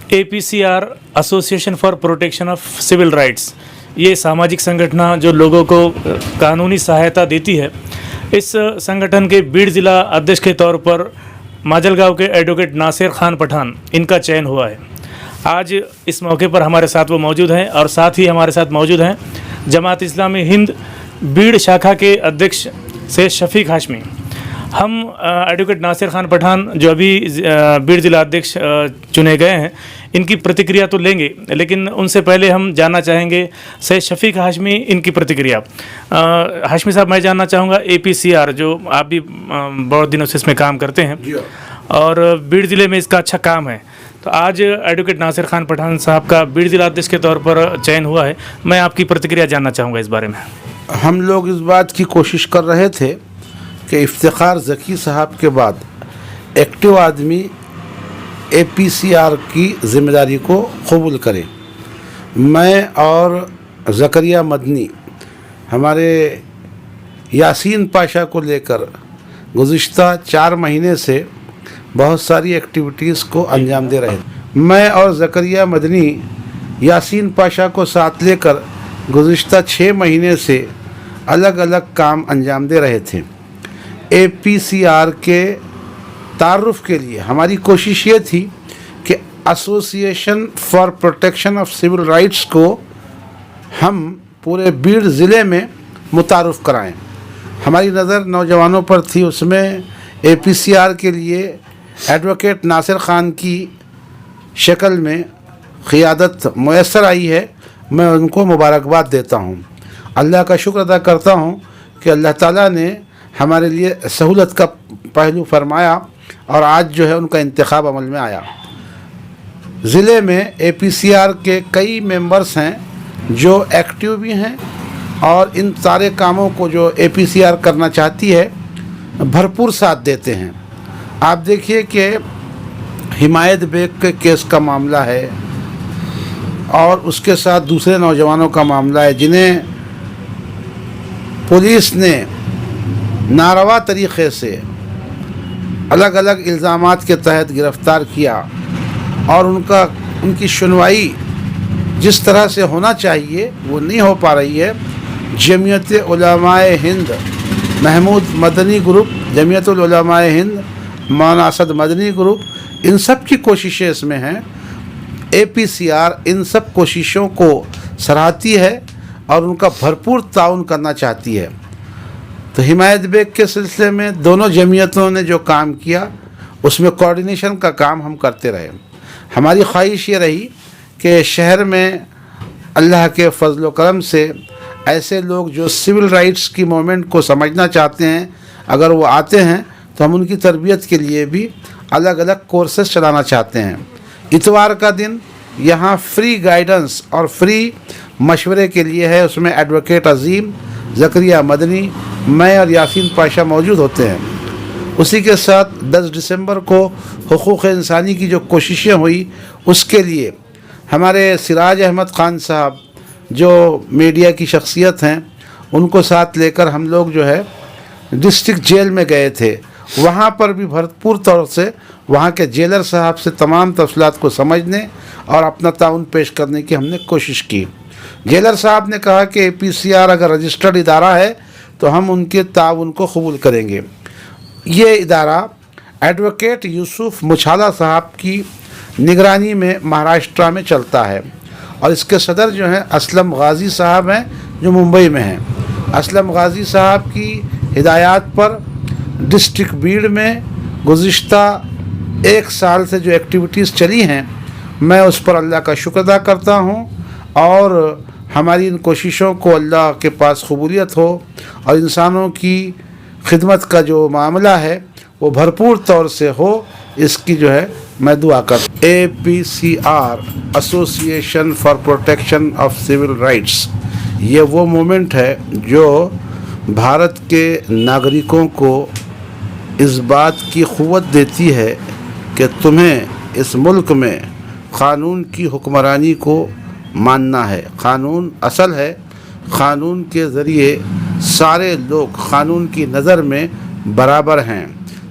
APCR association for protection of civil rights, ये सामाजिक संगठन जो लोगों को कानूनी सहायता देती है, इस संगठन के बीड़ ज़िला अध्यक्ष के तौर पर माजलगांव के एडवोकेट नासिर खान पठान इनका चयन हुआ है। आज इस मौके पर हमारे साथ वो मौजूद हैं और साथ ही हमारे साथ मौजूद हैं जमात इस्लामी हिंद बीड़ शाखा के अध्यक्ष सैयद शफीक हाशमी। हम एडवोकेट नासिर खान पठान जो अभी बीड़ ज़िला अध्यक्ष चुने गए हैं, इनकी प्रतिक्रिया तो लेंगे, लेकिन उनसे पहले हम जानना चाहेंगे सैयद शफीक हाशमी इनकी प्रतिक्रिया। हाशमी साहब, मैं जानना चाहूँगा APCR जो आप भी बहुत दिनों से इसमें काम करते हैं और बीड़ ज़िले में इसका अच्छा काम है, तो आज एडवोकेट नासिर खान पठान साहब का बीड़ ज़िला अध्यक्ष के तौर पर चयन हुआ है, मैं आपकी प्रतिक्रिया जानना चाहूँगा इस बारे में। हम लोग इस बात की कोशिश कर रहे थे कि इफ्तिखार ज़की साहब के बाद एक्टिव आदमी APCR की ज़िम्मेदारी को कबूल करे। मैं और ज़करिया मदनी हमारे यासीन पाशा को लेकर गुज़िश्ता 4 महीने से बहुत सारी एक्टिविटीज़ को अंजाम दे रहे थे। मैं और ज़करिया मदनी यासीन पाशा को साथ लेकर गुज़िश्ता 6 महीने से अलग अलग काम अंजाम दे रहे थे। APCR के तारुफ के लिए हमारी कोशिश ये थी कि association for protection of civil rights को हम पूरे बीड़ ज़िले में मुतारुफ़ कराएं। हमारी नज़र नौजवानों पर थी, उसमें APCR के लिए एडवोकेट नासिर खान की शक्ल में क़ियादत मुयस्सर आई है। मैं उनको मुबारकबाद देता हूँ, अल्लाह का शुक्र अदा करता हूँ कि अल्लाह ताला ने हमारे लिए सहूलत का पहलू फरमाया और आज जो है उनका इंतखाब अमल में आया। ज़िले में APCR के कई मेंबर्स हैं जो एक्टिव भी हैं और इन सारे कामों को जो APCR करना चाहती है भरपूर साथ देते हैं। आप देखिए कि हिमायत बेग के केस का मामला है और उसके साथ दूसरे नौजवानों का मामला है जिन्हें पुलिस ने नारवा तरीक़े से अलग अलग इल्ज़ामात के तहत गिरफ़्तार किया और उनकी सुनवाई जिस तरह से होना चाहिए वो नहीं हो पा रही है। जमीयत उलमाए हिंद महमूद मदनी ग्रुप, जमीयत उलमाए हिंद मौलाना असद मदनी ग्रुप, इन सब की कोशिशें इसमें हैं। APCR इन सब कोशिशों को सराहती है और उनका भरपूर ताउन करना चाहती है। तो हिमायत बेग के सिलसिले में दोनों जमीयतों ने जो काम किया उसमें कोऑर्डिनेशन का काम हम करते रहे। हमारी ख्वाहिश ये रही कि शहर में अल्लाह के फजल करम से ऐसे लोग जो सिविल राइट्स की मूवमेंट को समझना चाहते हैं, अगर वो आते हैं तो हम उनकी तरबियत के लिए भी अलग अलग कोर्सेज चलाना चाहते हैं। इतवार का दिन यहाँ फ्री गाइडेंस और फ्री मशवरे के लिए है, उसमें एडवोकेट अजीम, ज़करिया मदनी, मैं और यासीन पाशा मौजूद होते हैं। उसी के साथ 10 दिसंबर को हुकूक़ इंसानी की जो कोशिशें हुई उसके लिए हमारे सिराज अहमद ख़ान साहब जो मीडिया की शख्सियत हैं उनको साथ लेकर हम लोग जो है डिस्ट्रिक्ट जेल में गए थे। वहाँ पर भी भरपूर तौर से वहाँ के जेलर साहब से तमाम तफसीलात को समझने और अपना ताउन पेश करने की हमने कोशिश की। जेलर साहब ने कहा कि APCR अगर रजिस्टर्ड इदारा है तो हम उनके ताउन को कबूल करेंगे। ये इदारा एडवोकेट यूसुफ मुछाला साहब की निगरानी में महाराष्ट्र में चलता है और इसके सदर जो हैं असलम गाज़ी साहब हैं जो मुंबई में हैं। असलम गाज़ी साहब की हिदायत पर डिस्ट्रिक्ट बीड़ में गुज़िश्ता 1 साल से जो एक्टिविटीज़ चली हैं, मैं उस पर अल्लाह का शुक्र अदा करता हूँ और हमारी इन कोशिशों को अल्लाह के पास कबूलियत हो और इंसानों की खिदमत का जो मामला है वो भरपूर तौर से हो, इसकी जो है मैं दुआ करता हूँ। APCR association for protection of civil rights, ये वो मूवमेंट है जो भारत के नागरिकों को इस बात की क़ुव्वत देती है कि तुम्हें इस मुल्क में क़ानून की हुक्मरानी को मानना है। क़ानून असल है, क़ानून के ज़रिए सारे लोग क़ानून की नज़र में बराबर हैं,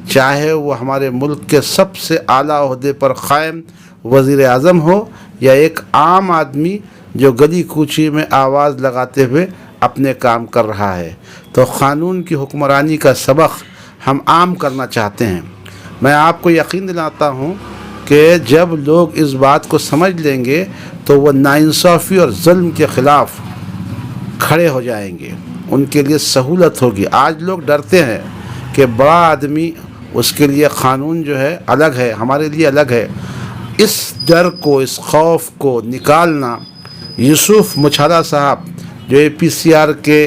चाहे वो हमारे मुल्क के सबसे आला ओहदे पर क़ायम वज़ीर आज़म हो या एक आम आदमी जो गली कूची में आवाज़ लगाते हुए अपने काम कर रहा है। तो क़ानून की हुक्मरानी का सबक हम आम करना चाहते हैं। मैं आपको यकीन दिलाता हूँ कि जब लोग इस बात को समझ लेंगे तो वो नाइंसाफ़ी और जुल्म के ख़िलाफ़ खड़े हो जाएंगे, उनके लिए सहूलत होगी। आज लोग डरते हैं कि बड़ा आदमी, उसके लिए क़ानून जो है अलग है, हमारे लिए अलग है। इस डर को, इस खौफ को निकालना, यूसुफ मुछादा साहब जो APCR के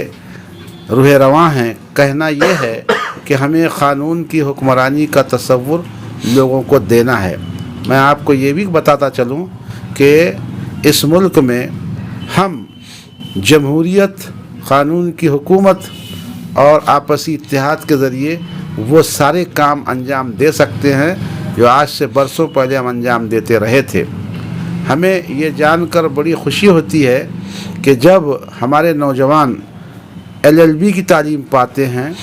रूह रवां हैं, कहना ये है कि हमें क़ानून की हुक्मरानी का तसव्वुर लोगों को देना है। मैं आपको ये भी बताता चलूँ कि इस मुल्क में हम जमहूरियत, क़ानून की हुकूमत और आपसी इत्तेहाद के ज़रिए वो सारे काम अंजाम दे सकते हैं जो आज से बरसों पहले हम अंजाम देते रहे थे। हमें ये जानकर बड़ी खुशी होती है कि जब हमारे नौजवान LLB की तालीम पाते हैं,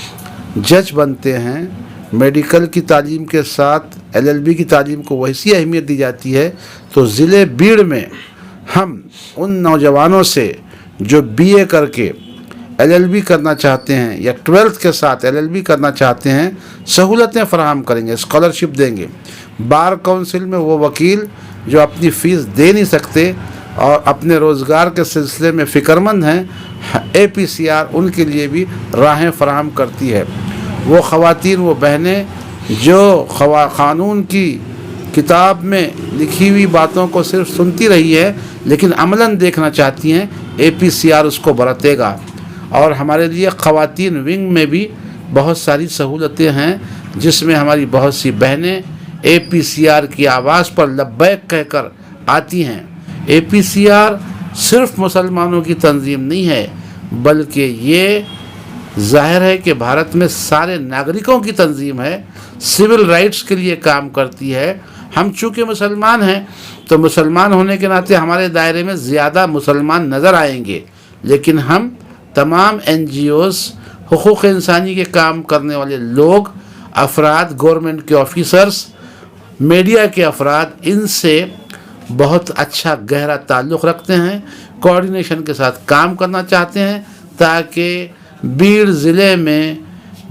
जज बनते हैं, मेडिकल की तालीम के साथ LLB की तालीम को वैसी अहमियत दी जाती है, तो ज़िले बीड़ में हम उन नौजवानों से जो BA करके LLB करना चाहते हैं या 12th के साथ LLB करना चाहते हैं, सहूलतें फ़राहम करेंगे, स्कॉलरशिप देंगे। बार काउंसिल में वो वकील जो अपनी फ़ीस दे नहीं सकते और अपने रोज़गार के सिलसिले में फ़िक्रमंद हैं, APCR उनके लिए भी राहें फ़राहम करती है। वो ख़वातीन, वो बहनें जो क़ानून की किताब में लिखी हुई बातों को सिर्फ सुनती रही है लेकिन अमलन देखना चाहती हैं, APCR उसको बरतेगा। और हमारे लिए ख़वातीन विंग में भी बहुत सारी सहूलतें हैं जिसमें हमारी बहुत सी बहनें APCR की आवाज़ पर लब्बैक कहकर आती हैं। APCR सिर्फ मुसलमानों की तंजीम नहीं है, बल्कि ये ज़ाहिर है कि भारत में सारे नागरिकों की तंजीम है, सिविल राइट्स के लिए काम करती है। हम चूँकि मुसलमान हैं तो मुसलमान होने के नाते हमारे दायरे में ज़्यादा मुसलमान नज़र आएंगे, लेकिन हम तमाम NGOs, हुकूक़ इंसानी के काम करने वाले लोग, अफराद, गवर्नमेंट के ऑफिसर्स, मीडिया के अफराद, इनसे बहुत अच्छा गहरा ताल्लुक़ रखते हैं, कोऑर्डिनेशन के साथ काम करना चाहते हैं ताकि बीड़ ज़िले में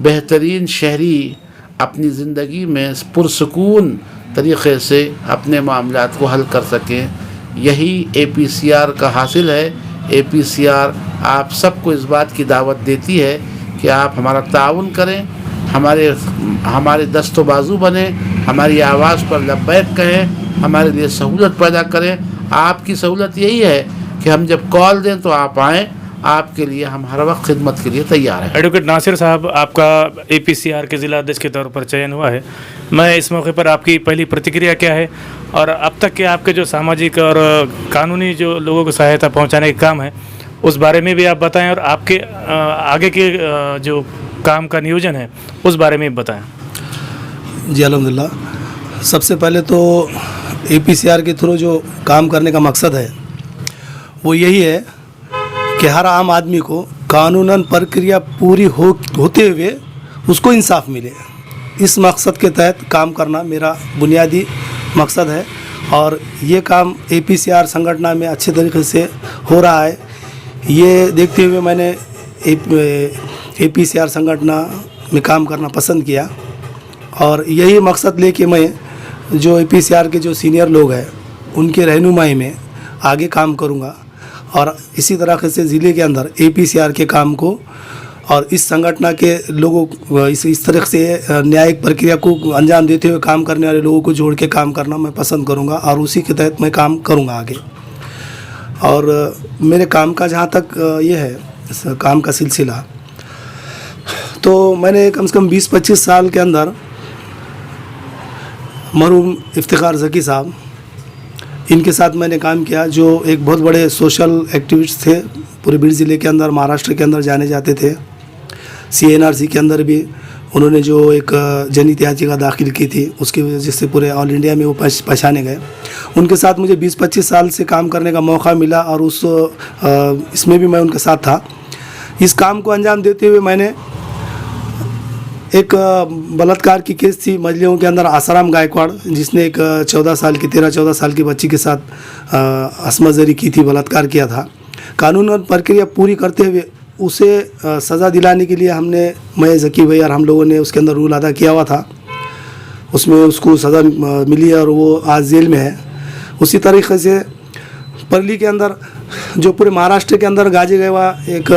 बेहतरीन शहरी अपनी ज़िंदगी में पुरसुकून तरीक़े से अपने मामलात को हल कर सकें। यही APCR का हासिल है। APCR आप सबको इस बात की दावत देती है कि आप हमारा ताउन करें, हमारे दस्तो बाजू बने, हमारी आवाज़ पर लब्बैक कहें, हमारे लिए सहूलत पैदा करें। आपकी सहूलत यही है कि हम जब कॉल दें तो आप आएँ, आपके लिए हम हर वक्त खिदमत के लिए तैयार हैं। एडवोकेट नासिर साहब, आपका APCR के ज़िला अध्यक्ष के तौर पर चयन हुआ है। मैं इस मौके पर आपकी पहली प्रतिक्रिया क्या है और अब तक के आपके जो सामाजिक और कानूनी जो लोगों को सहायता पहुंचाने के काम है उस बारे में भी आप बताएं और आपके आगे के जो काम का नियोजन है उस बारे में भी बताएं। जी अल्हम्दुलिल्लाह, सबसे पहले तो APCR के थ्रू जो काम करने का मकसद है वो यही है कि हर आम आदमी को कानूनन प्रक्रिया पूरी होते हुए उसको इंसाफ मिले। इस मकसद के तहत काम करना मेरा बुनियादी मकसद है और ये काम APCR संगठन में अच्छे तरीके से हो रहा है। ये देखते हुए मैंने APCR संगठन में काम करना पसंद किया और यही मकसद लेके मैं जो APCR के जो सीनियर लोग हैं उनके रहनुमाई में आगे काम करूँगा और इसी तरह से ज़िले के अंदर APCR के काम को और इस संगठन के लोगों को इस तरह से न्यायिक प्रक्रिया को अंजाम देते हुए काम करने वाले लोगों को जोड़ के काम करना मैं पसंद करूंगा और उसी के तहत मैं काम करूंगा आगे। और मेरे काम का जहां तक ये है इस काम का सिलसिला, तो मैंने कम से कम 20-25 साल के अंदर मरहूम इफ्तिखार ज़की साहब, इनके साथ मैंने काम किया जो एक बहुत बड़े सोशल एक्टिविस्ट थे, पूरे बीड़ ज़िले के अंदर, महाराष्ट्र के अंदर जाने जाते थे। CNRC के अंदर भी उन्होंने जो एक जनहित याचिका दाखिल की थी उसकी वजह से पूरे ऑल इंडिया में वो पहचाने गए। उनके साथ मुझे 20-25 साल से काम करने का मौका मिला और इसमें भी मैं उनके साथ था। इस काम को अंजाम देते हुए मैंने एक बलात्कार की केस थी मजलियों के अंदर आसाराम गायकवाड़, जिसने एक 13-14 साल की बच्ची के साथ असमजरी की थी, बलात्कार किया था। कानून और प्रक्रिया पूरी करते हुए उसे सज़ा दिलाने के लिए मैं ज़की भाई और हम लोगों ने उसके अंदर रूल अदा किया हुआ था। उसमें उसको सज़ा मिली और वो आज जेल में है। उसी तरीके से परली के अंदर जो पूरे महाराष्ट्र के अंदर गाजे गए हुआ एक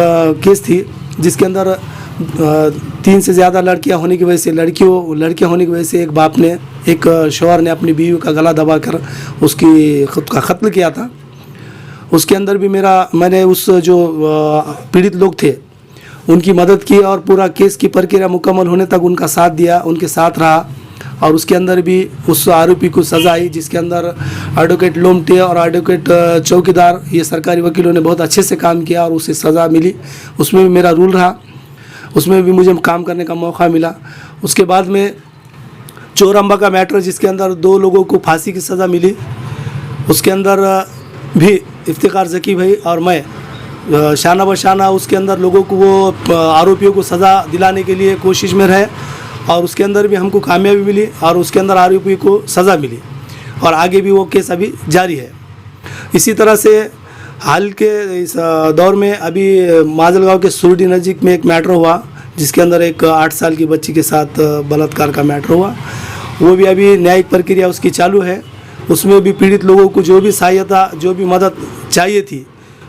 केस थी, जिसके अंदर 3 से ज़्यादा लड़कियां होने की वजह से लड़कियां होने की वजह से एक बाप ने, एक शौहर ने अपनी बीवी का गला दबाकर उसकी खुद का कत्ल किया था। उसके अंदर भी मैंने उस जो पीड़ित लोग थे उनकी मदद की और पूरा केस की प्रक्रिया मुकम्मल होने तक उनका साथ दिया, उनके साथ रहा। और उसके अंदर भी उस आरोपी को सज़ा आई, जिसके अंदर एडवोकेट लोमटे और एडवोकेट चौकीदार, ये सरकारी वकीलों ने बहुत अच्छे से काम किया और उसे सज़ा मिली। उसमें भी मेरा रूल रहा, उसमें भी मुझे काम करने का मौका मिला। उसके बाद में चोरंबा का मैटर, जिसके अंदर 2 लोगों को फांसी की सज़ा मिली, उसके अंदर भी इफ्तिखार ज़की भाई और मैं शाना बशाना उसके अंदर लोगों को, वो आरोपियों को सज़ा दिलाने के लिए कोशिश में रहे और उसके अंदर भी हमको कामयाबी मिली और उसके अंदर आरोपी को सज़ा मिली और आगे भी वो केस अभी जारी है। इसी तरह से हाल के इस दौर में अभी माजलगांव के सुरडी नज़दीक में एक मैटर हुआ, जिसके अंदर एक 8 साल की बच्ची के साथ बलात्कार का मैटर हुआ। वो भी अभी न्यायिक प्रक्रिया उसकी चालू है। उसमें भी पीड़ित लोगों को जो भी सहायता, जो भी मदद चाहिए थी,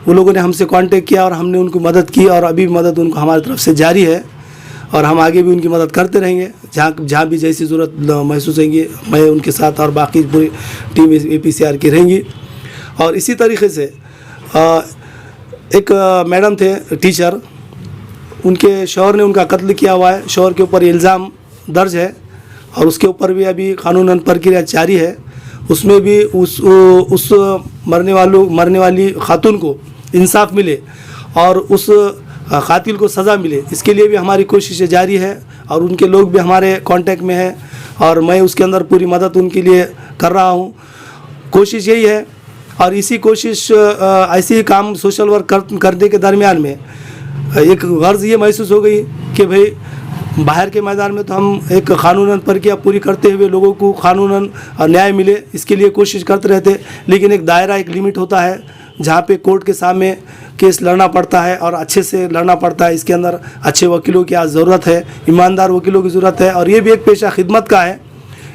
वो लोगों ने हमसे कांटेक्ट किया और हमने उनको मदद की और अभी मदद उनको हमारी तरफ से जारी है और हम आगे भी उनकी मदद करते रहेंगे। जहाँ भी जैसी ज़रूरत महसूस होंगी, मैं उनके साथ और बाकी पूरी टीम APCR की रहेंगी। और इसी तरीके से एक मैडम थे टीचर, उनके शौहर ने उनका कत्ल किया हुआ है, शौहर के ऊपर इल्ज़ाम दर्ज है और उसके ऊपर भी अभी कानूनन प्रक्रिया जारी है। उसमें भी उस मरने वाली खातून को इंसाफ मिले और उस कातिल को सज़ा मिले, इसके लिए भी हमारी कोशिशें जारी है और उनके लोग भी हमारे कांटेक्ट में हैं और मैं उसके अंदर पूरी मदद उनके लिए कर रहा हूँ। कोशिश यही है और इसी कोशिश ऐसे ही काम सोशल वर्क करने के दरमियान में एक गर्ज ये महसूस हो गई कि भाई बाहर के मैदान में तो हम एक कानूनन प्रक्रिया पूरी करते हुए लोगों को कानूनन न्याय मिले, इसके लिए कोशिश करते रहते, लेकिन एक दायरा, एक लिमिट होता है जहाँ पे कोर्ट के सामने केस लड़ना पड़ता है और अच्छे से लड़ना पड़ता है। इसके अंदर अच्छे वकीलों की आज ज़रूरत है, ईमानदार वकीलों की ज़रूरत है और ये भी एक पेशा खिदमत का है,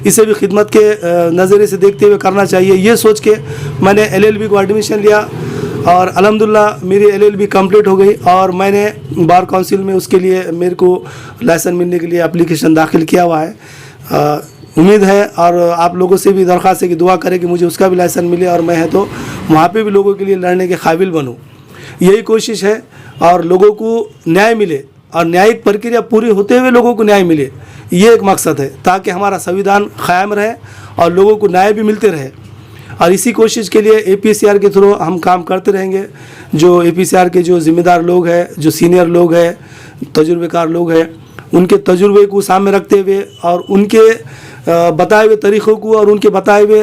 इसे भी खिदमत के नज़रिए से देखते हुए करना चाहिए। ये सोच के मैंने LLB को एडमिशन लिया और अल्हम्दुलिल्लाह मेरी LLB कंप्लीट हो गई और मैंने बार काउंसिल में उसके लिए मेरे को लाइसेंस मिलने के लिए एप्लीकेशन दाखिल किया हुआ है। उम्मीद है और आप लोगों से भी दरख्वास्त है कि दुआ करें कि मुझे उसका भी लाइसेंस मिले और मैं है तो वहाँ पे भी लोगों के लिए लड़ने के काबिल बनूँ। यही कोशिश है और लोगों को न्याय मिले और न्यायिक प्रक्रिया पूरी होते हुए लोगों को न्याय मिले, ये एक मकसद है ताकि हमारा संविधान कायम रहे और लोगों को न्याय भी मिलते रहे। और इसी कोशिश के लिए APCR के थ्रू हम काम करते रहेंगे। जो APCR के जो ज़िम्मेदार लोग हैं, जो सीनियर लोग हैं, तजुर्बेकार लोग हैं, उनके तजुर्बे को सामने रखते हुए और उनके बताए हुए तरीक़ों को और उनके बताए हुए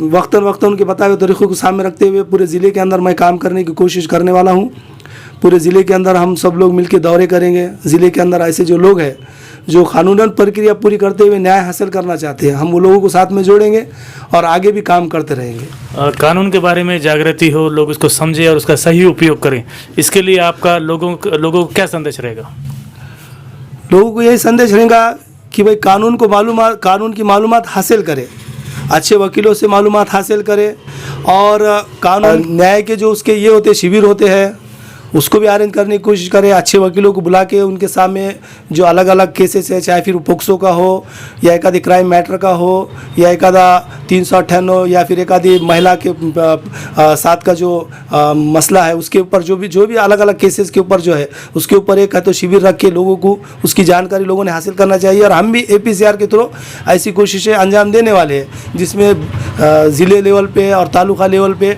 वक्तन उनके बताए हुए तरीक़ों को सामने रखते हुए पूरे ज़िले के अंदर मैं काम करने की कोशिश करने वाला हूँ। पूरे ज़िले के अंदर हम सब लोग मिलकर दौरे करेंगे। ज़िले के अंदर ऐसे जो लोग हैं जो कानूनन प्रक्रिया पूरी करते हुए न्याय हासिल करना चाहते हैं, हम वो लोगों को साथ में जोड़ेंगे और आगे भी काम करते रहेंगे। कानून के बारे में जागृति हो, लोग इसको समझें और उसका सही उपयोग करें, इसके लिए आपका लोगों को क्या संदेश रहेगा? लोगों को यही संदेश रहेगा कि भाई कानून की मालूमात हासिल करें, अच्छे वकीलों से मालूमात हासिल करें और कानून न्याय के जो उसके ये होते शिविर होते हैं उसको भी अरेंज करने की कोशिश करें। अच्छे वकीलों को बुला के उनके सामने जो अलग अलग केसेस है, चाहे फिर पोक्सो का हो या एक आधी क्राइम मैटर का हो या एक आधा 358 या फिर एक आधी महिला के साथ का जो मसला है, उसके ऊपर जो भी अलग अलग केसेस के ऊपर जो है उसके ऊपर एक है तो शिविर रख के लोगों को उसकी जानकारी लोगों ने हासिल करना चाहिए। और हम भी APCR के थ्रू ऐसी कोशिशें अंजाम देने वाले हैं जिसमें ज़िले लेवल पे और तालुका लेवल पे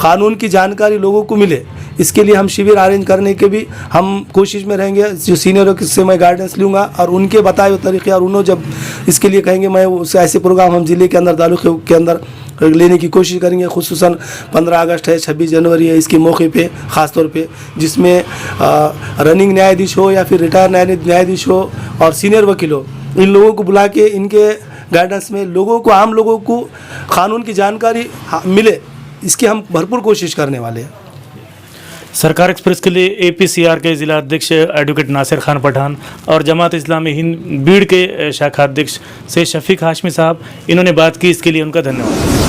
कानून की जानकारी लोगों को मिले। इसके लिए हम शिविर अरेंज करने के भी हम कोशिश में रहेंगे। जो सीनियरों से मैं गाइडेंस लूँगा और उनके बताए हुए तरीके और उन्होंने जब इसके लिए कहेंगे मैं उस ऐसे प्रोग्राम हम ज़िले के अंदर तालुके के अंदर लेने की कोशिश करेंगे। खुसूसन 15 अगस्त है, 26 जनवरी है, इसके मौके पे ख़ास तौर पे जिसमें रनिंग न्यायाधीश हो या फिर रिटायर न्यायाधीश हो और सीनियर वकील हो, इन लोगों को बुला के इनके गाइडेंस में लोगों को, आम लोगों को कानून की जानकारी मिले, इसकी हम भरपूर कोशिश करने वाले हैं। सरकार एक्सप्रेस के लिए APCR के जिला अध्यक्ष एडवोकेट नासिर खान पठान और जमात इस्लामी हिंद बीड़ के शाखा अध्यक्ष से शफीक हाशमी साहब, इन्होंने बात की, इसके लिए उनका धन्यवाद।